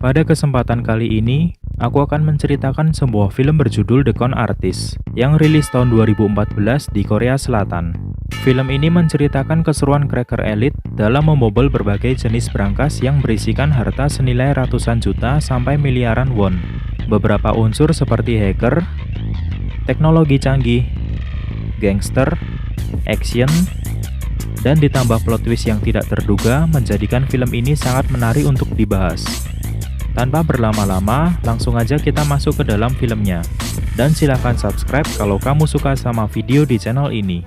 Pada kesempatan kali ini, aku akan menceritakan sebuah film berjudul The Con Artist yang rilis tahun 2014 di Korea Selatan. Film ini menceritakan keseruan cracker elit dalam membobol berbagai jenis brankas yang berisikan harta senilai ratusan juta sampai miliaran won. Beberapa unsur seperti hacker, teknologi canggih, gangster, action, dan ditambah plot twist yang tidak terduga menjadikan film ini sangat menarik untuk dibahas. Tanpa berlama-lama, langsung aja kita masuk ke dalam filmnya. Dan silahkan subscribe kalau kamu suka sama video di channel ini.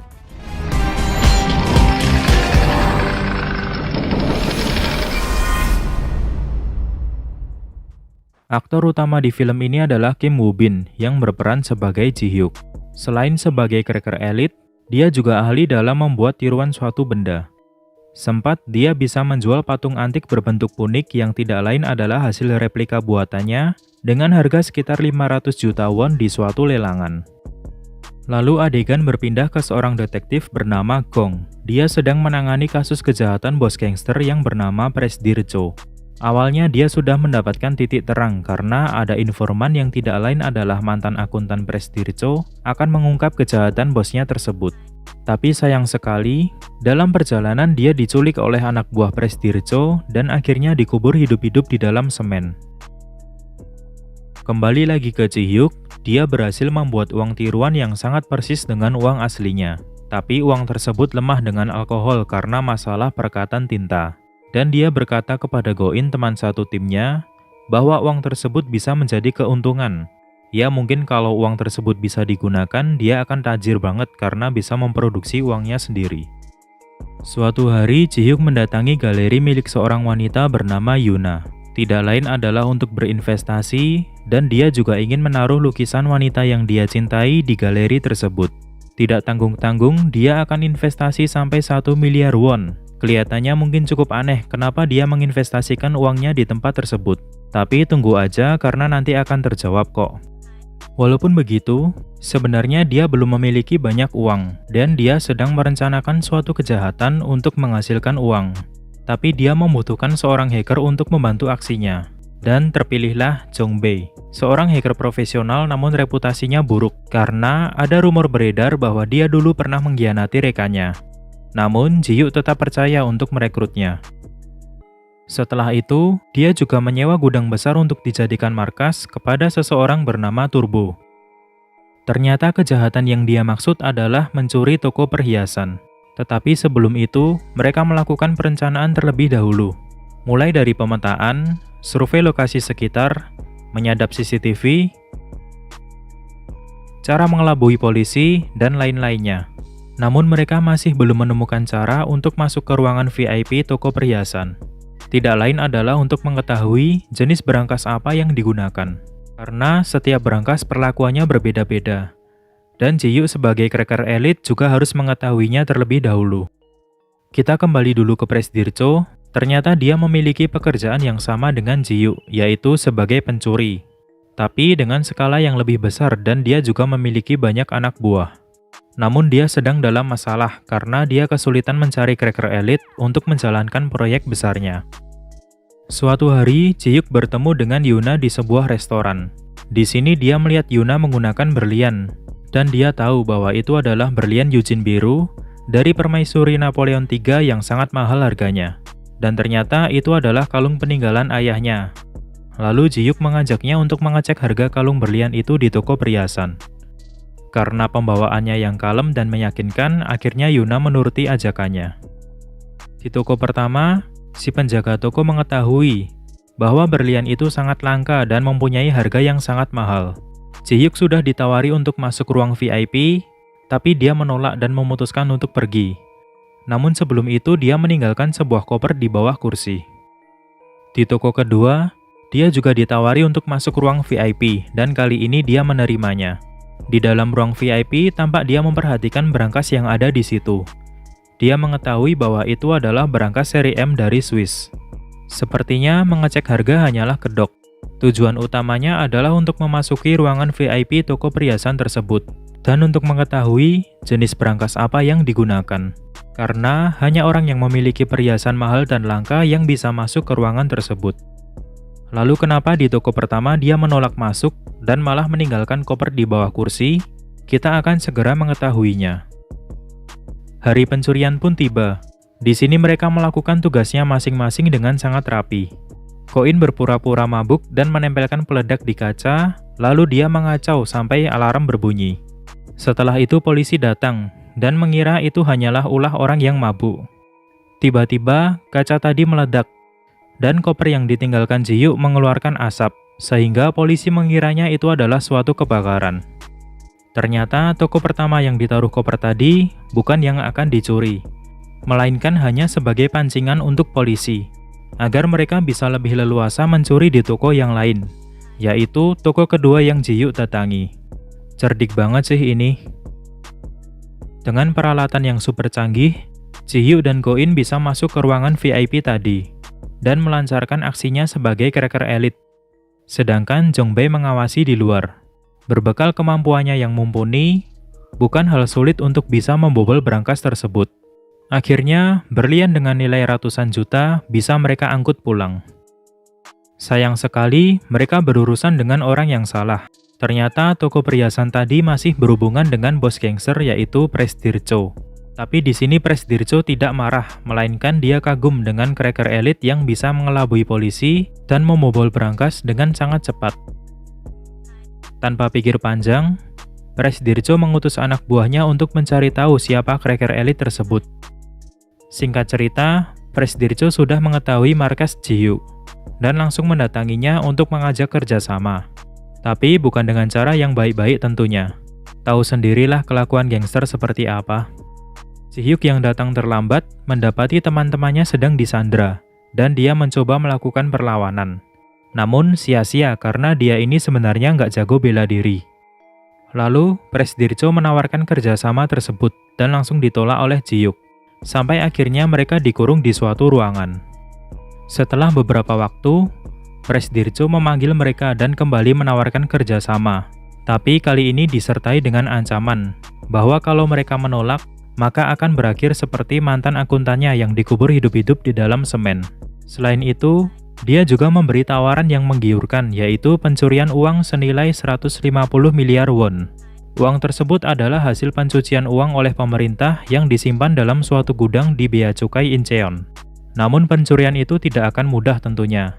Aktor utama di film ini adalah Kim Woo Bin yang berperan sebagai Ji Hyuk. Selain sebagai cracker elit, dia juga ahli dalam membuat tiruan suatu benda. Sempat dia bisa menjual patung antik berbentuk unik yang tidak lain adalah hasil replika buatannya dengan harga sekitar 500 juta won di suatu lelangan. Lalu adegan berpindah ke seorang detektif bernama Gong. Dia sedang menangani kasus kejahatan bos gangster yang bernama Presdir Cho. Awalnya dia sudah mendapatkan titik terang karena ada informan yang tidak lain adalah mantan akuntan Presdir Cho akan mengungkap kejahatan bosnya tersebut. Tapi sayang sekali, dalam perjalanan dia diculik oleh anak buah Presdir Cho dan akhirnya dikubur hidup-hidup di dalam semen. Kembali lagi ke Ji Hyuk, dia berhasil membuat uang tiruan yang sangat persis dengan uang aslinya. Tapi uang tersebut lemah dengan alkohol karena masalah perekatan tinta. Dan dia berkata kepada Go-in teman satu timnya, bahwa uang tersebut bisa menjadi keuntungan. Ya mungkin kalau uang tersebut bisa digunakan, dia akan tajir banget karena bisa memproduksi uangnya sendiri. Suatu hari, Ji Hyuk mendatangi galeri milik seorang wanita bernama Yuna. Tidak lain adalah untuk berinvestasi, dan dia juga ingin menaruh lukisan wanita yang dia cintai di galeri tersebut. Tidak tanggung-tanggung, dia akan investasi sampai 1 miliar won. Kelihatannya mungkin cukup aneh kenapa dia menginvestasikan uangnya di tempat tersebut. Tapi tunggu aja karena nanti akan terjawab kok. Walaupun begitu, sebenarnya dia belum memiliki banyak uang dan dia sedang merencanakan suatu kejahatan untuk menghasilkan uang. Tapi dia membutuhkan seorang hacker untuk membantu aksinya. Dan terpilihlah Jong Bae, seorang hacker profesional namun reputasinya buruk karena ada rumor beredar bahwa dia dulu pernah mengkhianati rekannya. Namun, Ji Hyuk tetap percaya untuk merekrutnya. Setelah itu, dia juga menyewa gudang besar untuk dijadikan markas kepada seseorang bernama Turbo. Ternyata kejahatan yang dia maksud adalah mencuri toko perhiasan. Tetapi sebelum itu, mereka melakukan perencanaan terlebih dahulu. Mulai dari pemetaan, survei lokasi sekitar, menyadap CCTV, cara mengelabui polisi, dan lain-lainnya. Namun mereka masih belum menemukan cara untuk masuk ke ruangan VIP toko perhiasan. Tidak lain adalah untuk mengetahui jenis brankas apa yang digunakan. Karena setiap brankas perlakuannya berbeda-beda. Dan Ji Hyuk sebagai cracker elit juga harus mengetahuinya terlebih dahulu. Kita kembali dulu ke Presdir Cho. Ternyata dia memiliki pekerjaan yang sama dengan Ji Hyuk, yaitu sebagai pencuri. Tapi dengan skala yang lebih besar dan dia juga memiliki banyak anak buah. Namun dia sedang dalam masalah karena dia kesulitan mencari cracker elit untuk menjalankan proyek besarnya. Suatu hari, Ji Hyuk bertemu dengan Yuna di sebuah restoran. Di sini dia melihat Yuna menggunakan berlian, dan dia tahu bahwa itu adalah berlian Yujin biru dari permaisuri Napoleon III yang sangat mahal harganya. Dan ternyata itu adalah kalung peninggalan ayahnya. Lalu Ji Hyuk mengajaknya untuk mengecek harga kalung berlian itu di toko perhiasan. Karena pembawaannya yang kalem dan meyakinkan, akhirnya Yuna menuruti ajakannya. Di toko pertama, si penjaga toko mengetahui bahwa berlian itu sangat langka dan mempunyai harga yang sangat mahal. Ji Hyuk sudah ditawari untuk masuk ruang VIP, tapi dia menolak dan memutuskan untuk pergi. Namun sebelum itu dia meninggalkan sebuah koper di bawah kursi. Di toko kedua, dia juga ditawari untuk masuk ruang VIP dan kali ini dia menerimanya. Di dalam ruang VIP, tampak dia memperhatikan brankas yang ada di situ. Dia mengetahui bahwa itu adalah brankas seri M dari Swiss. Sepertinya mengecek harga hanyalah kedok. Tujuan utamanya adalah untuk memasuki ruangan VIP toko perhiasan tersebut. Dan untuk mengetahui jenis brankas apa yang digunakan. Karena hanya orang yang memiliki perhiasan mahal dan langka yang bisa masuk ke ruangan tersebut. Lalu kenapa di toko pertama dia menolak masuk dan malah meninggalkan koper di bawah kursi? Kita akan segera mengetahuinya. Hari pencurian pun tiba. Di sini mereka melakukan tugasnya masing-masing dengan sangat rapi. Koin berpura-pura mabuk dan menempelkan peledak di kaca, lalu dia mengacau sampai alarm berbunyi. Setelah itu polisi datang dan mengira itu hanyalah ulah orang yang mabuk. Tiba-tiba kaca tadi meledak dan koper yang ditinggalkan Ji-hyuk mengeluarkan asap, sehingga polisi mengiranya itu adalah suatu kebakaran. Ternyata toko pertama yang ditaruh koper tadi bukan yang akan dicuri, melainkan hanya sebagai pancingan untuk polisi, agar mereka bisa lebih leluasa mencuri di toko yang lain, yaitu toko kedua yang Ji-hyuk datangi. Cerdik banget sih ini. Dengan peralatan yang super canggih, Ji-hyuk dan Go-in bisa masuk ke ruangan VIP tadi dan melancarkan aksinya sebagai cracker elit. Sedangkan Jong-bae mengawasi di luar. Berbekal kemampuannya yang mumpuni, bukan hal sulit untuk bisa membobol brankas tersebut. Akhirnya, berlian dengan nilai ratusan juta bisa mereka angkut pulang. Sayang sekali, mereka berurusan dengan orang yang salah. Ternyata toko perhiasan tadi masih berhubungan dengan bos gangster yaitu Presdircho. Tapi di sini Presdircho tidak marah, melainkan dia kagum dengan cracker elit yang bisa mengelabui polisi dan membobol brankas dengan sangat cepat. Tanpa pikir panjang, Presdircho mengutus anak buahnya untuk mencari tahu siapa cracker elit tersebut. Singkat cerita, Presdircho sudah mengetahui markas Ji-hyuk dan langsung mendatanginya untuk mengajak kerjasama. Tapi bukan dengan cara yang baik-baik tentunya. Tahu sendirilah kelakuan gangster seperti apa. Ji-hyuk yang datang terlambat mendapati teman-temannya sedang disandra, dan dia mencoba melakukan perlawanan. Namun sia-sia karena dia ini sebenarnya nggak jago bela diri. Lalu, Presdircho menawarkan kerjasama tersebut dan langsung ditolak oleh Ji-hyuk, sampai akhirnya mereka dikurung di suatu ruangan. Setelah beberapa waktu, Presdircho memanggil mereka dan kembali menawarkan kerjasama. Tapi kali ini disertai dengan ancaman, bahwa kalau mereka menolak, maka akan berakhir seperti mantan akuntannya yang dikubur hidup-hidup di dalam semen. Selain itu, dia juga memberi tawaran yang menggiurkan, yaitu pencurian uang senilai 150 miliar won. Uang tersebut adalah hasil pencucian uang oleh pemerintah yang disimpan dalam suatu gudang di Bea Cukai Incheon. Namun pencurian itu tidak akan mudah tentunya,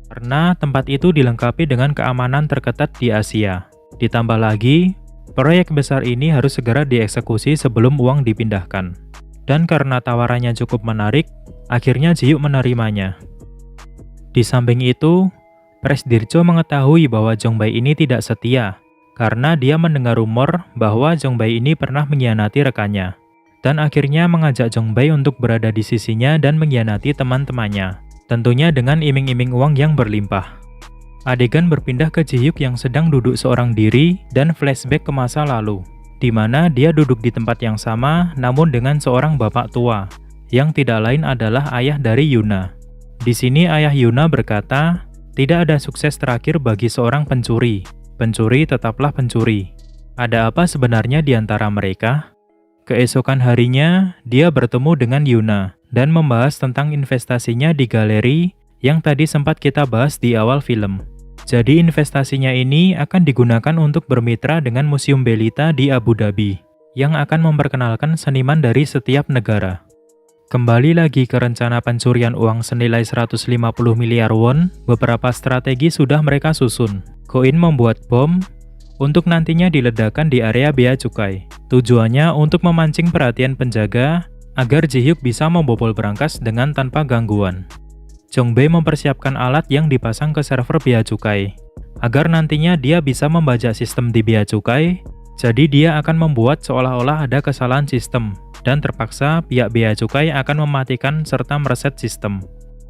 karena tempat itu dilengkapi dengan keamanan terketat di Asia. Ditambah lagi, proyek besar ini harus segera dieksekusi sebelum uang dipindahkan. Dan karena tawarannya cukup menarik, akhirnya Ji-hyuk menerimanya. Di samping itu, Presdircho mengetahui bahwa Jong-bae ini tidak setia, karena dia mendengar rumor bahwa Jong-bae ini pernah mengkhianati rekannya. Dan akhirnya mengajak Jong-bae untuk berada di sisinya dan mengkhianati teman-temannya. Tentunya dengan iming-iming uang yang berlimpah. Adegan berpindah ke Ji-hyuk yang sedang duduk seorang diri dan flashback ke masa lalu, di mana dia duduk di tempat yang sama namun dengan seorang bapak tua, yang tidak lain adalah ayah dari Yuna. Di sini ayah Yuna berkata, tidak ada sukses terakhir bagi seorang pencuri. Pencuri tetaplah pencuri. Ada apa sebenarnya di antara mereka? Keesokan harinya, dia bertemu dengan Yuna dan membahas tentang investasinya di galeri yang tadi sempat kita bahas di awal film. Jadi investasinya ini akan digunakan untuk bermitra dengan Museum Belita di Abu Dhabi, yang akan memperkenalkan seniman dari setiap negara. Kembali lagi ke rencana pencurian uang senilai 150 miliar won, beberapa strategi sudah mereka susun. Go-in membuat bom untuk nantinya diledakkan di area Bea Cukai. Tujuannya untuk memancing perhatian penjaga agar Ji-hyuk bisa membobol brankas dengan tanpa gangguan. Jong-bae mempersiapkan alat yang dipasang ke server Bea Cukai, agar nantinya dia bisa membajak sistem di Bea Cukai, jadi dia akan membuat seolah-olah ada kesalahan sistem, dan terpaksa pihak Bea Cukai akan mematikan serta mereset sistem,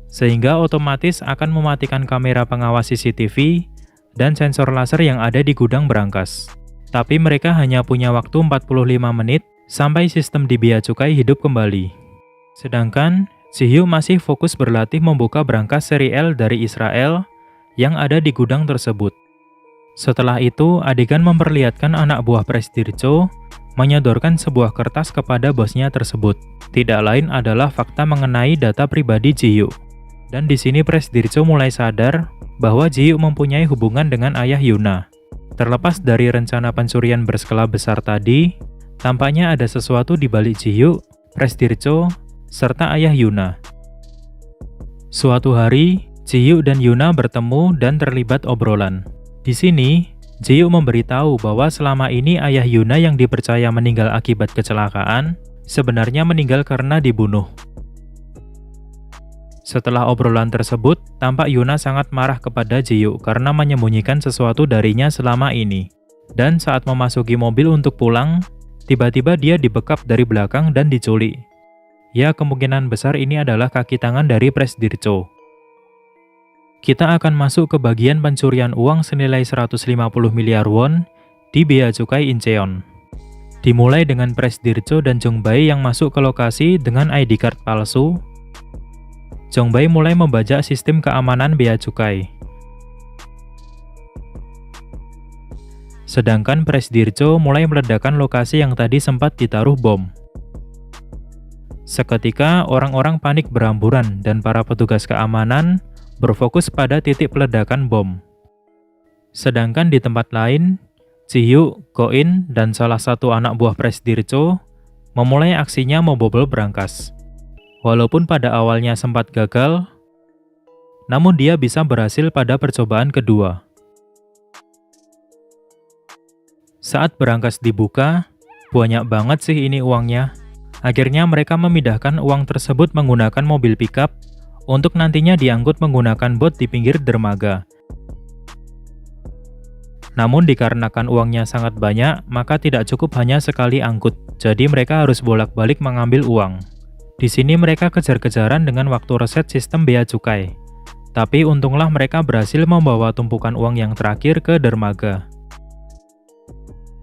sehingga otomatis akan mematikan kamera pengawas CCTV dan sensor laser yang ada di gudang brankas. Tapi mereka hanya punya waktu 45 menit sampai sistem di Bea Cukai hidup kembali. Sedangkan Ji-hyuk masih fokus berlatih membuka brankas seri L dari Israel yang ada di gudang tersebut. Setelah itu, adegan memperlihatkan anak buah Presdircho menyodorkan sebuah kertas kepada bosnya tersebut. Tidak lain adalah fakta mengenai data pribadi Ji-hyuk. Dan di sini Presdircho mulai sadar bahwa Ji-hyuk mempunyai hubungan dengan ayah Yuna. Terlepas dari rencana pencurian berskala besar tadi, tampaknya ada sesuatu di balik Ji-hyuk, Presdircho, serta ayah Yuna. Suatu hari, Ji-hyuk dan Yuna bertemu dan terlibat obrolan. Di sini, Ji-hyuk memberitahu bahwa selama ini ayah Yuna yang dipercaya meninggal akibat kecelakaan, sebenarnya meninggal karena dibunuh. Setelah obrolan tersebut, tampak Yuna sangat marah kepada Ji-hyuk karena menyembunyikan sesuatu darinya selama ini. Dan saat memasuki mobil untuk pulang, tiba-tiba dia dibekap dari belakang dan diculik. Ya, kemungkinan besar ini adalah kaki tangan dari Presdircho. Kita akan masuk ke bagian pencurian uang senilai 150 miliar won di Bea Cukai Incheon. Dimulai dengan Presdircho dan Jong-bae yang masuk ke lokasi dengan ID card palsu. Jong-bae mulai membajak sistem keamanan bea cukai. Sedangkan Presdircho mulai meledakkan lokasi yang tadi sempat ditaruh bom. Seketika, orang-orang panik berhamburan dan para petugas keamanan berfokus pada titik peledakan bom. Sedangkan di tempat lain, Ji-hyuk, Go-in, dan salah satu anak buah Presdircho memulai aksinya membobol berangkas. Walaupun pada awalnya sempat gagal, namun dia bisa berhasil pada percobaan kedua. Saat berangkas dibuka, banyak banget sih ini uangnya. Akhirnya mereka memindahkan uang tersebut menggunakan mobil pickup untuk nantinya diangkut menggunakan bot di pinggir dermaga. Namun dikarenakan uangnya sangat banyak, maka tidak cukup hanya sekali angkut, jadi mereka harus bolak-balik mengambil uang. Di sini mereka kejar-kejaran dengan waktu reset sistem bea cukai. Tapi untunglah mereka berhasil membawa tumpukan uang yang terakhir ke dermaga.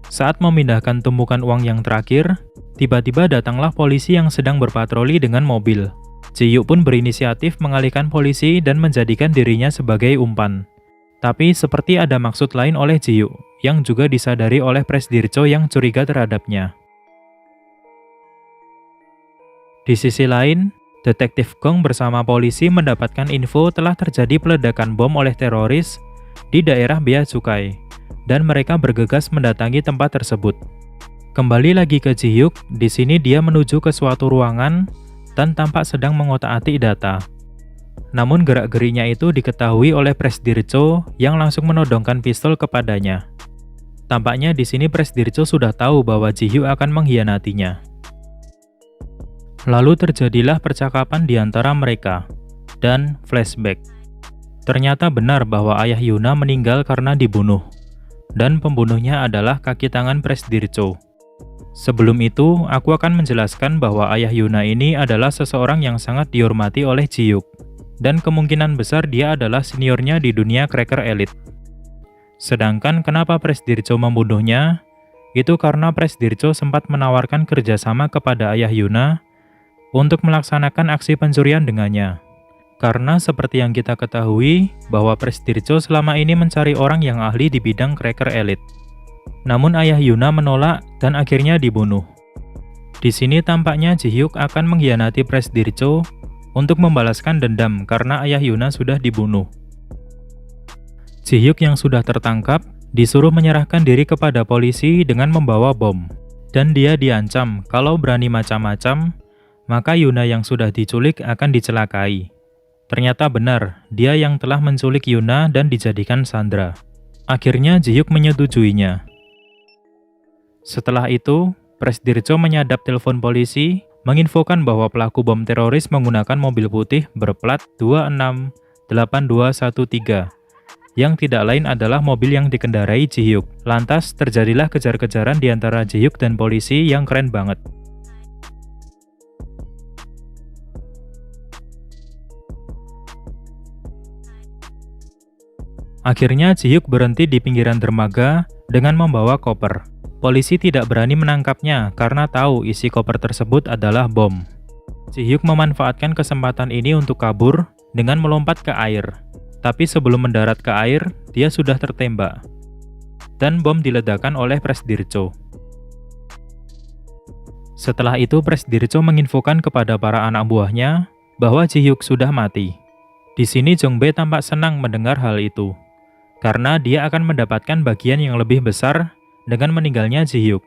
Saat memindahkan tumpukan uang yang terakhir, tiba-tiba datanglah polisi yang sedang berpatroli dengan mobil. Ji-hyuk pun berinisiatif mengalihkan polisi dan menjadikan dirinya sebagai umpan. Tapi seperti ada maksud lain oleh Ji-hyuk, yang juga disadari oleh Presdircho yang curiga terhadapnya. Di sisi lain, Detektif Gong bersama polisi mendapatkan info telah terjadi peledakan bom oleh teroris di daerah bea cukai, dan mereka bergegas mendatangi tempat tersebut. Kembali lagi ke Ji-hyuk, di sini dia menuju ke suatu ruangan dan tampak sedang mengotak-atik data. Namun gerak-geriknya itu diketahui oleh Presdircho yang langsung menodongkan pistol kepadanya. Tampaknya di sini Presdircho sudah tahu bahwa Ji-hyuk akan mengkhianatinya. Lalu terjadilah percakapan di antara mereka, dan flashback. Ternyata benar bahwa ayah Yuna meninggal karena dibunuh, dan pembunuhnya adalah kaki tangan Presdircho. Sebelum itu, aku akan menjelaskan bahwa ayah Yuna ini adalah seseorang yang sangat dihormati oleh Ji-hyuk, dan kemungkinan besar dia adalah seniornya di dunia cracker elite. Sedangkan kenapa Presdircho membunuhnya? Itu karena Presdircho sempat menawarkan kerjasama kepada ayah Yuna untuk melaksanakan aksi pencurian dengannya. Karena seperti yang kita ketahui, bahwa Presdircho selama ini mencari orang yang ahli di bidang cracker elite. Namun ayah Yuna menolak dan akhirnya dibunuh. Di sini tampaknya Ji-hyuk akan mengkhianati Presdircho untuk membalaskan dendam karena ayah Yuna sudah dibunuh. Ji-hyuk yang sudah tertangkap disuruh menyerahkan diri kepada polisi dengan membawa bom. Dan dia diancam kalau berani macam-macam, maka Yuna yang sudah diculik akan dicelakai. Ternyata benar, dia yang telah menculik Yuna dan dijadikan sandera. Akhirnya Ji-hyuk menyetujuinya. Setelah itu, Presdircho menyadap telepon polisi, menginfokan bahwa pelaku bom teroris menggunakan mobil putih berplat 268213, yang tidak lain adalah mobil yang dikendarai Ji-hyuk. Lantas terjadilah kejar-kejaran di antara Ji-hyuk dan polisi yang keren banget. Akhirnya Ji-hyuk berhenti di pinggiran dermaga dengan membawa koper. Polisi tidak berani menangkapnya karena tahu isi koper tersebut adalah bom. Ji-hyuk memanfaatkan kesempatan ini untuk kabur dengan melompat ke air. Tapi sebelum mendarat ke air, dia sudah tertembak. Dan bom diledakkan oleh Presdircho. Setelah itu Presdircho menginfokan kepada para anak buahnya bahwa Ji-hyuk sudah mati. Di sini Jong Bae tampak senang mendengar hal itu, karena dia akan mendapatkan bagian yang lebih besar dengan meninggalnya Ji Hyuk.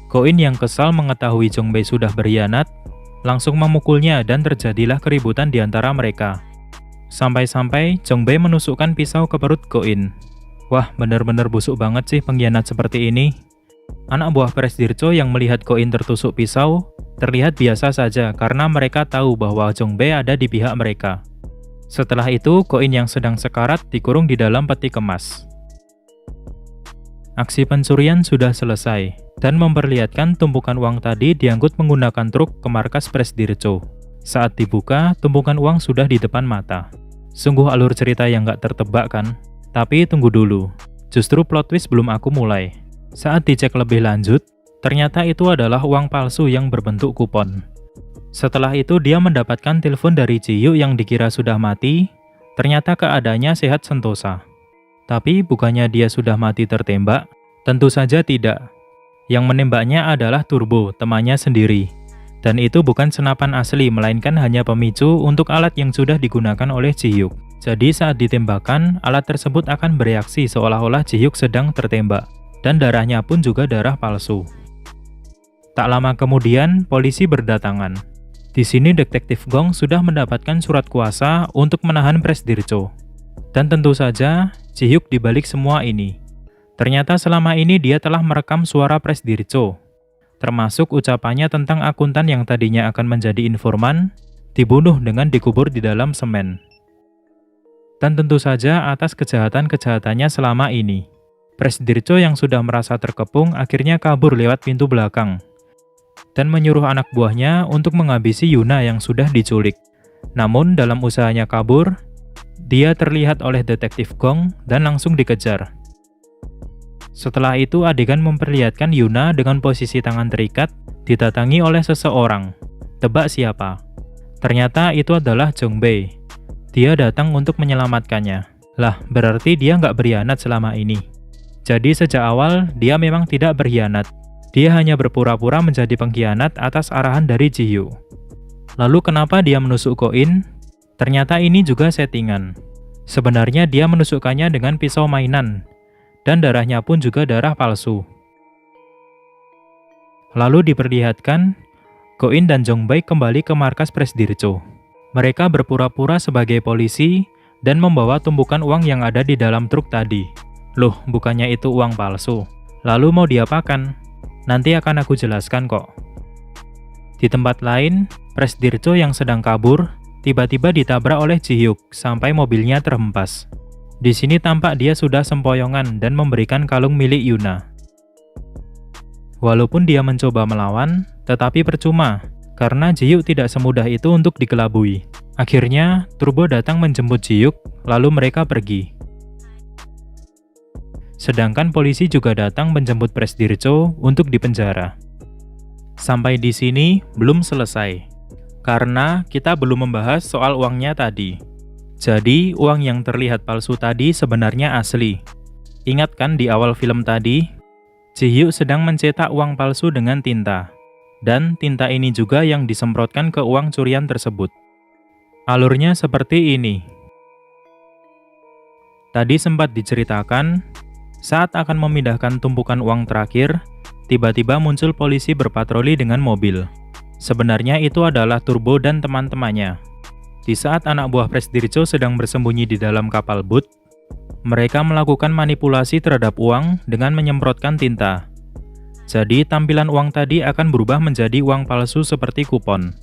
Ko In yang kesal mengetahui Jong Bae sudah berkhianat, langsung memukulnya dan terjadilah keributan di antara mereka. Sampai-sampai Jong Bae menusukkan pisau ke perut Ko In. Wah, bener-bener busuk banget sih pengkhianat seperti ini. Anak buah Presdir Cho yang melihat Ko In tertusuk pisau, terlihat biasa saja karena mereka tahu bahwa Jong Bae ada di pihak mereka. Setelah itu, Ko In yang sedang sekarat dikurung di dalam peti kemas. Aksi pencurian sudah selesai, dan memperlihatkan tumpukan uang tadi diangkut menggunakan truk ke markas Presdir Cho. Saat dibuka, tumpukan uang sudah di depan mata. Sungguh alur cerita yang gak tertebak kan? Tapi tunggu dulu, justru plot twist belum aku mulai. Saat dicek lebih lanjut, ternyata itu adalah uang palsu yang berbentuk kupon. Setelah itu dia mendapatkan telepon dari Ji Hyuk yang dikira sudah mati, ternyata keadaannya sehat sentosa. Tapi bukannya dia sudah mati tertembak? Tentu saja tidak. Yang menembaknya adalah Turbo, temannya sendiri. Dan itu bukan senapan asli, melainkan hanya pemicu untuk alat yang sudah digunakan oleh Ji Hyuk. Jadi saat ditembakkan, alat tersebut akan bereaksi seolah-olah Ji Hyuk sedang tertembak. Dan darahnya pun juga darah palsu. Tak lama kemudian, polisi berdatangan. Di sini Detektif Gong sudah mendapatkan surat kuasa untuk menahan Presdir Cho. Dan tentu saja, Ji Hyuk dibalik semua ini. Ternyata selama ini dia telah merekam suara Presdir Cho, termasuk ucapannya tentang akuntan yang tadinya akan menjadi informan, dibunuh dengan dikubur di dalam semen. Dan tentu saja atas kejahatan-kejahatannya selama ini. Presdir Cho yang sudah merasa terkepung akhirnya kabur lewat pintu belakang dan menyuruh anak buahnya untuk menghabisi Yuna yang sudah diculik. Namun dalam usahanya kabur, dia terlihat oleh Detektif Gong dan langsung dikejar. Setelah itu adegan memperlihatkan Yuna dengan posisi tangan terikat didatangi oleh seseorang. Tebak siapa? Ternyata itu adalah Jong Bae. Dia datang untuk menyelamatkannya. Lah, berarti dia nggak berkhianat selama ini. Jadi sejak awal, dia memang tidak berkhianat. Dia hanya berpura-pura menjadi pengkhianat atas arahan dari Ji Hyuk. Lalu kenapa dia menusuk Ko In? Ternyata ini juga settingan. Sebenarnya dia menusukkannya dengan pisau mainan, dan darahnya pun juga darah palsu. Lalu diperlihatkan, Ko In dan Jong Bae kembali ke markas Presdir Cho. Mereka berpura-pura sebagai polisi dan membawa tumpukan uang yang ada di dalam truk tadi. Loh, bukannya itu uang palsu? Lalu mau diapakan? Nanti akan aku jelaskan kok. Di tempat lain, Presdir Cho yang sedang kabur, tiba-tiba ditabrak oleh Ji Hyuk sampai mobilnya terhempas. Di sini tampak dia sudah sempoyongan dan memberikan kalung milik Yuna. Walaupun dia mencoba melawan, tetapi percuma, karena Ji Hyuk tidak semudah itu untuk dikelabui. Akhirnya, Turbo datang menjemput Ji Hyuk, lalu mereka pergi. Sedangkan polisi juga datang menjemput Presdir Cho untuk dipenjara. Sampai di sini belum selesai, karena kita belum membahas soal uangnya tadi. Jadi, uang yang terlihat palsu tadi sebenarnya asli. Ingat kan di awal film tadi, Ji Hyuk sedang mencetak uang palsu dengan tinta. Dan tinta ini juga yang disemprotkan ke uang curian tersebut. Alurnya seperti ini. Tadi sempat diceritakan, saat akan memindahkan tumpukan uang terakhir, tiba-tiba muncul polisi berpatroli dengan mobil. Sebenarnya itu adalah Turbo dan teman-temannya. Di saat anak buah Presdir Cho sedang bersembunyi di dalam kapal boot, mereka melakukan manipulasi terhadap uang dengan menyemprotkan tinta. Jadi tampilan uang tadi akan berubah menjadi uang palsu seperti kupon.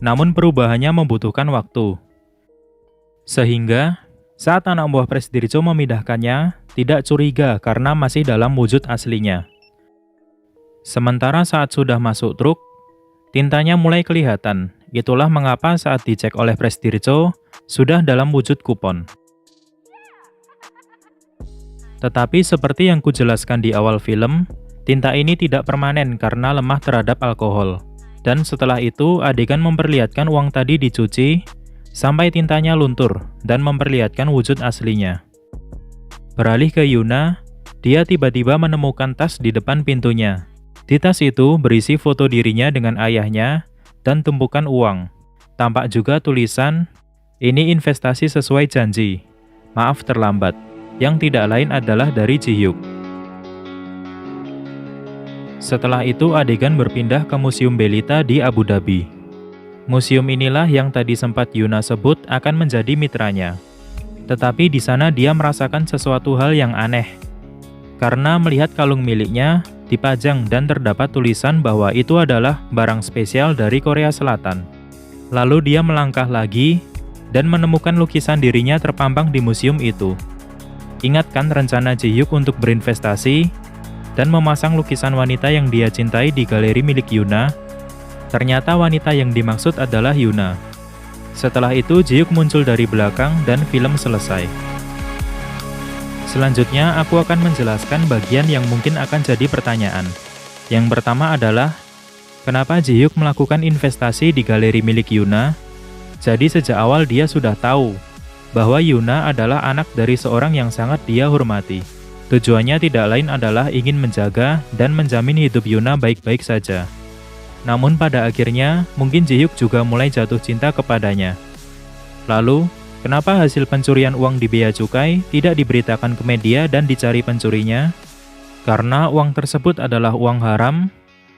Namun perubahannya membutuhkan waktu. Sehingga saat anak buah Presdir Cho memindahkannya, tidak curiga karena masih dalam wujud aslinya. Sementara saat sudah masuk truk, tintanya mulai kelihatan. Itulah mengapa saat dicek oleh Presdir Cho, sudah dalam wujud kupon. Tetapi seperti yang kujelaskan di awal film, tinta ini tidak permanen karena lemah terhadap alkohol. Dan setelah itu, adegan memperlihatkan uang tadi dicuci, sampai tintanya luntur, dan memperlihatkan wujud aslinya. Beralih ke Yuna, dia tiba-tiba menemukan tas di depan pintunya. Di tas itu berisi foto dirinya dengan ayahnya, dan tumpukan uang. Tampak juga tulisan, Ini investasi sesuai janji. Maaf terlambat. Yang tidak lain adalah dari Ji-hyuk. Setelah itu adegan berpindah ke Museum Belita di Abu Dhabi. Museum inilah yang tadi sempat Yuna sebut akan menjadi mitranya. Tetapi di sana dia merasakan sesuatu hal yang aneh. Karena melihat kalung miliknya dipajang dan terdapat tulisan bahwa itu adalah barang spesial dari Korea Selatan. Lalu dia melangkah lagi dan menemukan lukisan dirinya terpampang di museum itu. Ingatkan rencana Ji-hyuk untuk berinvestasi dan memasang lukisan wanita yang dia cintai di galeri milik Yuna. Ternyata wanita yang dimaksud adalah Yuna. Setelah itu Ji-hyuk muncul dari belakang dan film selesai. Selanjutnya aku akan menjelaskan bagian yang mungkin akan jadi pertanyaan. Yang pertama adalah, kenapa Ji-hyuk melakukan investasi di galeri milik Yuna? Jadi sejak awal dia sudah tahu bahwa Yuna adalah anak dari seorang yang sangat dia hormati. Tujuannya tidak lain adalah ingin menjaga dan menjamin hidup Yuna baik-baik saja. Namun pada akhirnya, mungkin Ji-hyuk juga mulai jatuh cinta kepadanya. Lalu, kenapa hasil pencurian uang di bea cukai tidak diberitakan ke media dan dicari pencurinya? Karena uang tersebut adalah uang haram,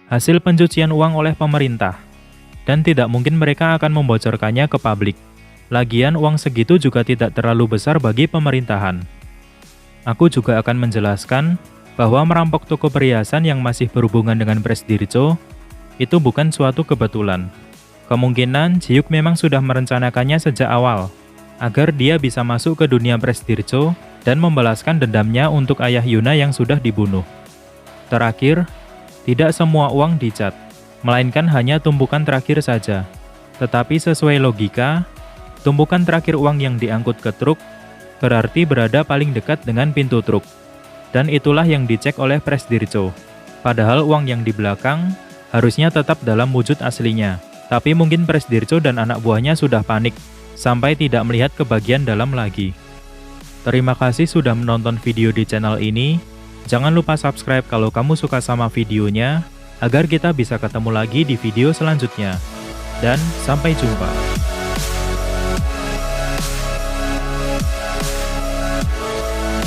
hasil pencucian uang oleh pemerintah, dan tidak mungkin mereka akan membocorkannya ke publik. Lagian uang segitu juga tidak terlalu besar bagi pemerintahan. Aku juga akan menjelaskan bahwa merampok toko perhiasan yang masih berhubungan dengan Presdirjo itu bukan suatu kebetulan. Kemungkinan Ji-hyuk memang sudah merencanakannya sejak awal, agar dia bisa masuk ke dunia Presdirjo dan membalaskan dendamnya untuk ayah Yuna yang sudah dibunuh. Terakhir, tidak semua uang dicat, melainkan hanya tumpukan terakhir saja. Tetapi sesuai logika, tumpukan terakhir uang yang diangkut ke truk berarti berada paling dekat dengan pintu truk. Dan itulah yang dicek oleh Presdirjo. Padahal uang yang di belakang harusnya tetap dalam wujud aslinya. Tapi mungkin Presdirjo dan anak buahnya sudah panik sampai tidak melihat ke bagian dalam lagi. Terima kasih sudah menonton video di channel ini. Jangan lupa subscribe kalau kamu suka sama videonya, agar kita bisa ketemu lagi di video selanjutnya. Dan sampai jumpa.